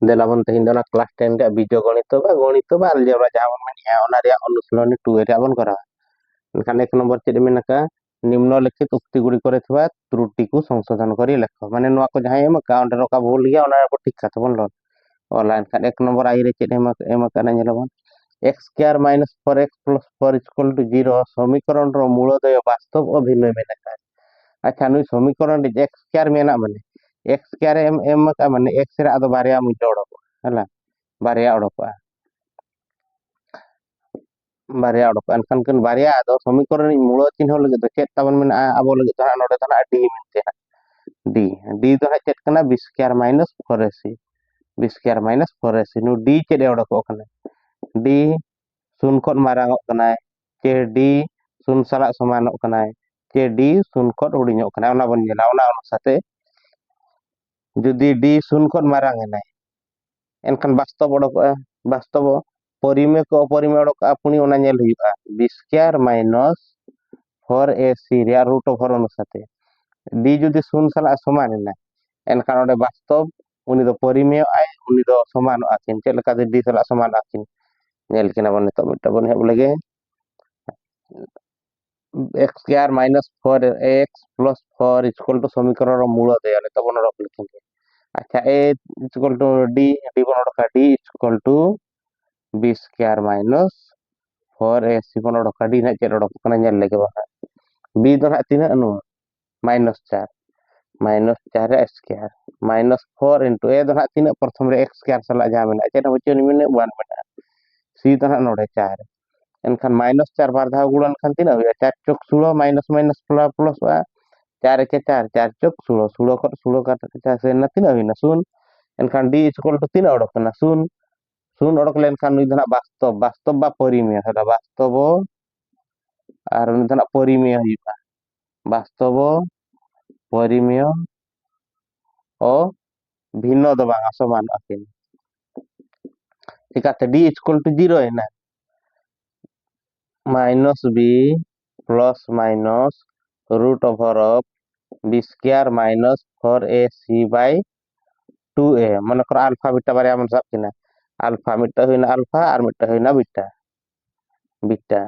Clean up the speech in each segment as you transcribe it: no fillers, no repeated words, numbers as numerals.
ᱫᱮᱞᱟᱵᱚᱱ ᱛᱮᱦᱮᱧ ᱫᱚ ᱚᱱᱟ ᱠᱞᱟᱥ 10 ᱨᱮᱭᱟᱜ ᱵᱤᱡᱚᱜᱚᱱᱤᱛᱚ ᱵᱟ ᱟᱞᱡᱮᱵᱽᱨᱟ ᱡᱟᱦᱟᱸ ᱵᱚᱱ ᱢᱮᱱᱮᱜᱼᱟ ᱚᱱᱟ ᱨᱮᱭᱟᱜ ᱚᱱᱩᱥᱤᱞᱚᱱᱤ 2 ᱨᱮᱭᱟᱜ ᱵᱚᱱ ᱠᱚᱨᱟᱣᱟ। एनखान 1 नंबर चेद मेन का निम्नलिखित उक्ति गुड़ी करे थवा त्रुटि को संशोधन करी लेखो माने नोआ को जहां एम का अंडर का भूल गया ओना को ठीक खाते बन लो ऑनलाइन का 1 नंबर आई रे चेद एम का ना नेलबन x square minus 4x plus 4 equal to 0 समीकरण रो मूलोदय वास्तव अभिनय मेन का अच्छा नुई समीकरण रे x स्क्वायर मेना माने x स्क्वायर एम का माने x रे आदो बारिया मुज ओडको हला बारिया ओडको बारिया ओडको एनखान कन बारिया आदो समीकरण मूल चिन्ह लगे तो चेत ताबन मेना आबो लगे तो नोडे तो ना डी मेनते डी डी तो है चेत कना b square minus 4ac b square minus 4ac नु डी चेद ओडको कना डी शून्य खत मारांग कना चे डी शून्य साला समान कना चे डी शून्य खत हुडिङ कना ओना बन जेला ओना अनुसाते जदि डी शून्य खत मारांग है एनखान वास्तव ओडको वास्तव परिमेय को अपरिमेय ओडको पुनी ओना नेल हुइबा b स्क्वायर माइनस 4ac रे रूट ओवर अनुसाते डी जदि शून्य साला समान है एनखान ओडे वास्तव उनी दो परिमेय आय उनी दो समान आकिन चेद लका डी साला समान आकिन नेल किना बन तो मिटा बन हेब लगे x square minus 4x plus 4 equal to समीकरण रो मूलोदय ने तो बन रख लिखिन अच्छा a equal to d d बन रखा d equal to b square minus 4ac बन रखा d ना चेद रख कना नेल लेगे बा b दो ना तीना अनु minus 4 minus 4 square minus 4 into a दो ना तीना प्रथम रे x स्क्वायर सला जा मेना चेद बचन मेने 1 मेना c दो ना नोडे 4 एनखान माइनस 4 बार धा गुणन खान तीना हुआ 4 चौक 16 माइनस माइनस प्लस प्लस 4 के 4 4 चौक 16 16 कर 16 का 4 से न तीना हुई ना शून्य एनखान डी इक्वल टू तीना ओडक ना शून्य शून्य ओडक लेनखान नुई धना वास्तव वास्तव बा परिमेय हला वास्तव आर नुई धना परिमेय हुइबा वास्तव परिमेय ओ भिन्न दो बांगा समान आकिन ठीक है डी इक्वल टू 0 है ना minus b plus minus root over of b square minus 4ac by 2a मन कर अल्फा बीटा बारे मन सब किना अल्फा मिटा होइना अल्फा और मिटा होइना बीटा बीटा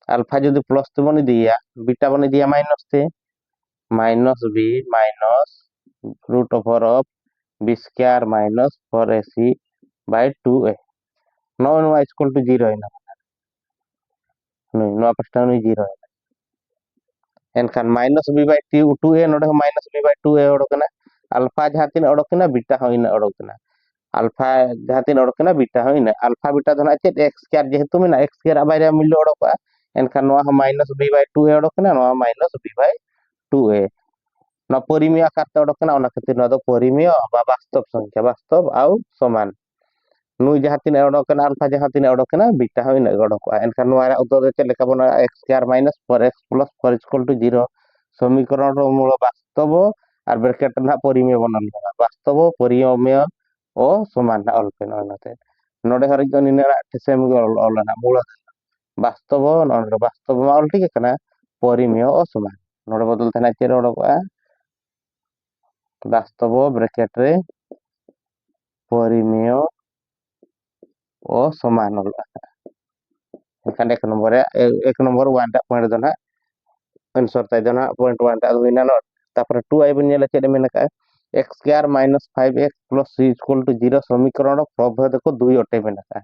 अल्फा जदि प्लस ते बन दिया बीटा बन दिया माइनस ते minus b minus root over of b square minus 4ac by 2a नो नो इक्वल टू 0 है ना नो पास्टा नो 0 है एनखान माइनस b बाय 2a नोडे माइनस b बाय 2a ओडकना अल्फा जहां तीन ओडकना बीटा होइना ओडकना अल्फा जहां तीन ओडकना बीटा होइना अल्फा बीटा धना चेत x स्क्वायर जेहेतु मेना x स्क्वायर बारे मूल्य ओडकआ एनखान नोआ माइनस b बाय 2a ओडकना नोआ माइनस b बाय 2a ना परिमेय आकार ते ओडकना ओना खातिर ना दो परिमेय बा वास्तव संख्या वास्तव आउ समान नुई जहां तीन ओडकना अल्फा जहां तीन ओडकना बीटा होइना ओडकआ एनखान नोआ रा उत्तर चेत लेखा बना x square minus 4x plus 4 equal to 0 समीकरण रो मूल वास्तव और ब्रैकेट ना परिमेय बनल वास्तव परिमेय ओ समान ना अल्पेन ओनाते नोडे हरि जो निना सेम ऑलना मूल वास्तव नोडे वास्तव मा ऑल ठीक है परिमेय ओ समान नोडे बदल तना चेर ओडकआ वास्तव ब्रैकेट रे परिमेय ओ समान ऑल एखान 1 नंबर 1 टा पॉइंट दो ना आंसर ताई दो ना पॉइंट 1 टा हुइना न तापर 2 आई बन नेला चेड मेना का x square minus 5x plus c equal to 0 समीकरण प्रभेद को 2 अटे मेना का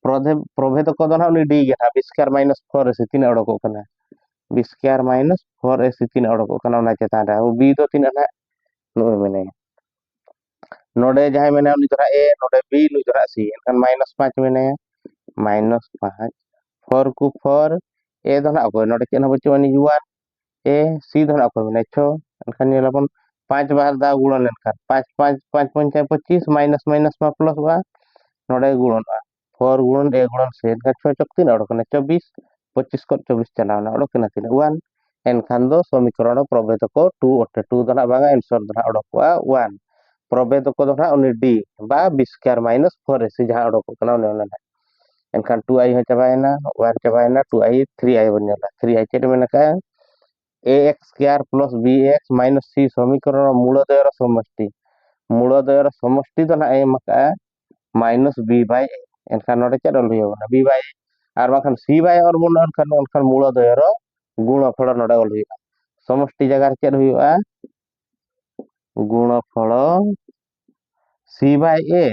प्रभेद को दो ना उनी डी गेटा b स्क्वायर माइनस 4 से 3 अडको कना b स्क्वायर माइनस 4 से 3 अडको कना ओना चेतान रा b दो 3 ना नो मेने नोडे जहां मेना उनी तोरा a नोडे b नुई तोरा c एनखान माइनस 5 मेने माइनस 5 4 को 4 a दो ना अको नोडे चेन बच्चे वानी 1 a c दो ना अको मेने 6 एनखान नेलापन 5 बार दा गुणन एनखान 5 5 5 5 25 माइनस माइनस मा प्लस बा नोडे गुणन 4 गुणन a गुणन c एनखान 6 चक 3 अडकना 24 25 को 24 चलावना अडकना 3 1 एनखान दो समीकरण प्रभेद को 2 अटे 2 दो ना बागा आंसर दो ना अडकवा 1 प्रभेद को दो ना उनी d बा b स्क्वायर माइनस 4ac जहां अडको कना उनी ओना एनखान 2 आई हो चबायना 1 चबायना 2 आई 3 आई बनेला 3 आई चेड मेना का ax square plus bx minus c समीकरण मूलदय समष्टि मूल द्वयर समष्टि तो ना एम का माइनस बी बाय ए एनखान नोडे चेद ऑल हुआ बी बाय और बाखान सी बाय और बन एनखान मूल द्वयर गुणफल नोडे ऑल हुआ समष्टि जगह चेद हुआ गुणफल सी बाय ए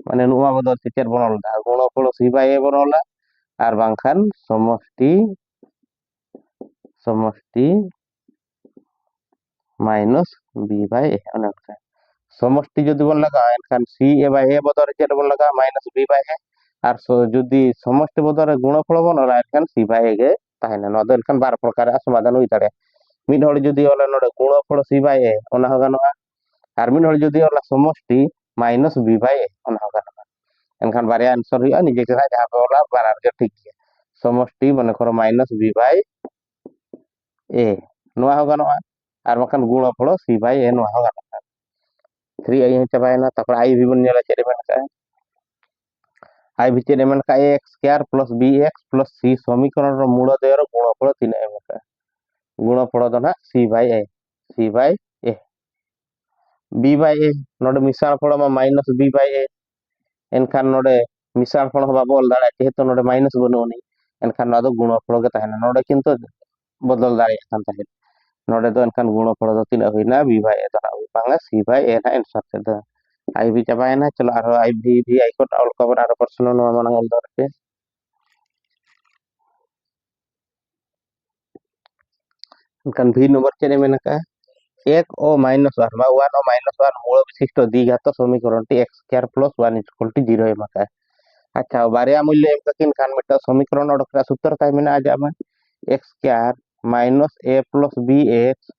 माने नुआ बदल चेद बन ऑल गुणफल सी बाय ए बन ऑल और बाखान समष्टि समष्टि माइनस बी बाय ए समष्टि जो बन लगा एनखान सी ए बाय ए बदल चेद बन लगा माइनस बी बाय ए और जुदी समष्टि बदल गुणफल बन ऑल एनखान सी बाय ए गे ताहेना नो दो एनखान बार प्रकार समाधान हुई दाड़े मिड हड़ जुदी ऑल नोडे गुणफल सी बाय ए ओना हो गानोआ और मिड हड़ जुदी ऑल समष्टि माइनस बी बाय ए ओना हो गानोआ एनखान बारे आंसर हुई निजे के जहां पे ऑल बारार के ठीक है समष्टि माने करो माइनस बी बाय ए नोआ हो गानोआ और बखान गुणफल सी बाय ए नोआ हो गानोआ 3 आई चाबायना तापर आई भी बन नेला चेद मेन का आई भी चेद मेन का x square plus b x plus c समीकरण रो मूल द्वयर गुणफल 3 एम का गुणफल दो ना सी बाय ए बी बाय ए नोडे मिसाल फल मा माइनस बी बाय ए एनखान नोडे मिसाल फल बाबो ऑल दाड़ा जेहेतु नोडे माइनस बनुनी एनखान ना दो गुणफल गे ताहेना नोडे किंतु बदल दाड़े खान ताहे नोडे दो एनखान गुणफल दो तीन हुईना बी बाय ए दाड़ा बांगा सी बाय ए ना आंसर ते दो आई भी चाबायना चलो आरो आई भी आई को ऑल कवर आरो पर्सनल नो मानंग ऑल दो पे एनखान भी नंबर चेने मेना का एक ओ माइनस वन बा वन ओ माइनस वन मूल विशिष्ट द्विघात समीकरण टी x square plus one equal to 0 एम का अच्छा बारे मूल्य एम किन खान मिटा समीकरण ओडक सूत्र ताई मेना आजा में x square minus a plus b x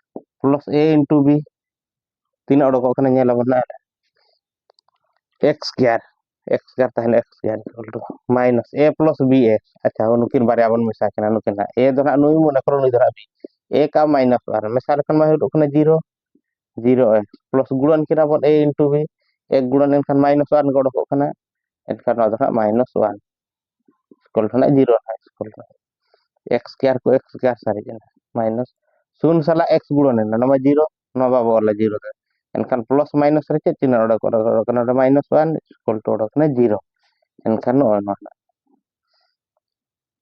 plus a into b तीन ओडक कना नेला बना एक्स स्क्वायर ताहले x square equal to minus a plus b x अच्छा नुकिन बारे बन मिसा कना नुकिन ए दो ना नुई मने करो नुई दरा बी ए का माइनस वन मिसा लखन मा हुडो कना 0 0 एक्स प्लस गुणन किना बन ए इंटू बी एक गुणन एनखान माइनस वन गड़को कना एनखान ना माइनस वन इक्वल टू ना 0 ना इक्वल टू एक्स स्क्वायर सारी जना माइनस शून्य साला एक्स गुणन है ना 0 ना बाबो वाला 0 दे एनखान प्लस माइनस रे चेक चिन्ह ओडक कना माइनस वन इक्वल टू ओडक ना 0 एनखान नो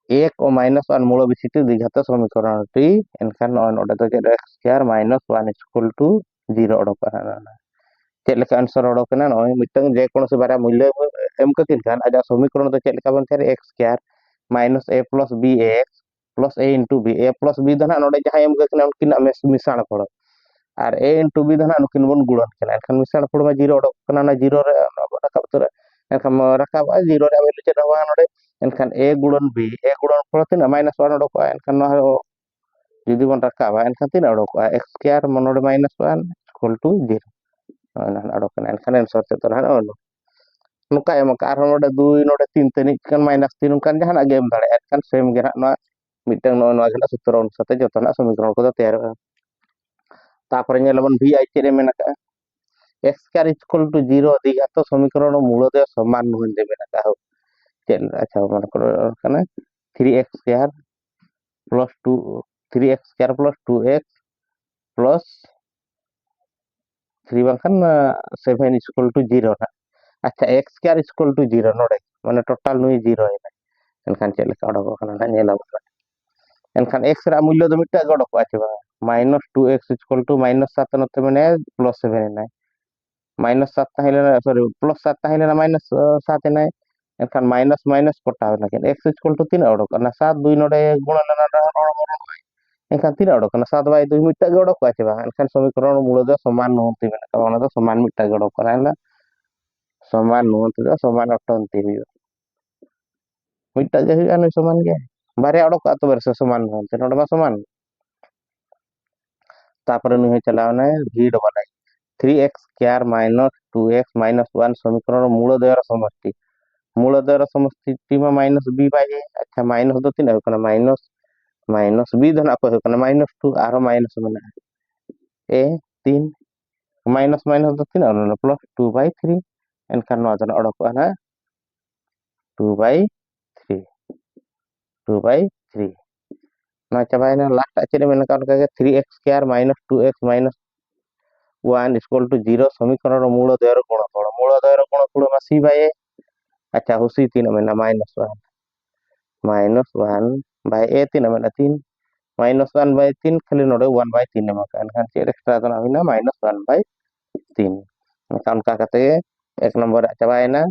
एक और माइनस वन मूल विशिष्ट द्विघात समीकरण टी एनखान नोडे तो check x square minus one equal to 0 ओडक चेक लेका आंसर ओडक ना नय मिटन जे कोन से बारे मूल्य एम कतिन खान आजा समीकरण तो चेक लेका बन थे x square minus a plus b x plus a into B A plus B दो ना नोडे जहां एम कना उनकिन मिसाण पड़ और ए इंटू बी दो ना उनकिन बन गुणन कना एनखान मिसाण पड़ में 0 ओडक कना ना 0 रे राकाब तो एनखान राकाब 0 रे वैल्यू चेक हवा नोडे एनखान ए गुणन पड़ तीन माइनस वन ओडक एनखान जुदी बन राकाब एनखान तीन ओडक एक्स स्क्वायर नोडे माइनस वन इक्वल टू 0 ओडक एनखान आंसर ते तो ना नुका एम का आरो नोडे 2 नोडे 3 तनिक kan माइनस 3 kan जहां गेम दाड़े एनखान सेम गे ना मिटन नो गे सूत्र अनुसार जतना समीकरण को तैयार तापर नेलबन भी आई चेरे मेना का एक्स स्क्वायर इक्वल टू 0 द्विघात समीकरण मूल दे समान नुहन दे मेना का चल अच्छा मन करो कना 3x square plus 2 3x square plus 2x plus 3 बंखन 7 इक्वल टू 0 ना अच्छा एक्स स्क्वायर इक्वल टू 0 नोडे माने टोटल नुई 0 है एनखान चेक लेका ओडक कना नेला एनखान एक्स रा मूल्य दो मिटा ओडक आछे बा minus 2x equal to minus 7 नते माने प्लस 7 है माइनस 7 ताहेले सॉरी प्लस 7 ताहेले माइनस 7 है एनखान माइनस माइनस पटाव लेकिन एक्स इक्वल टू 3 ओडक ना 7 2 नोडे गुणन ना एनखान 3 ओडक ना 7 बाय 2 मिटा ओडक आछे बा एनखान समीकरण मूल दो समान नोहंती मेना का दो समान मिटा ओडक कना समान नोहंती दो समान अटंती हुई मिटा जे हुई अनु समान गे बारे ओडक तो बरसे समान नोहंती नोडे मा समान तापर नु चलावना भी डबल आई 3x square minus 2x minus 1 समीकरण मूल द्वयर समष्टि मूल द्वयर समष्टि में माइनस बी बाय ए अच्छा माइनस दो तीन होकना माइनस माइनस बी धना को होकना माइनस 2 आरो माइनस में ए 3 माइनस माइनस दो तीन और प्लस 2 बाय 3 एनखान नो धना ओडक ना 2 बाय 3 2 बाय 3 ना चाबायना लास्ट चेरे मेन का 3x square minus 2x minus 1 equal to 0 समीकरण मूलोदयर गुणफल मूलोदयर गुणफल में सी बाय ए अच्छा हो सी 3 में -1 बाय ए 3 में 3 -1 बाय 3 खाली नोडे 1 बाय 3 में एनखान चेक एक्स्ट्रा तो हुईना -1 बाय 3 एनखान का कते एक नंबर चाबायना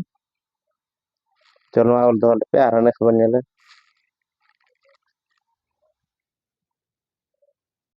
चलो और दो पे आर नेक्स्ट बन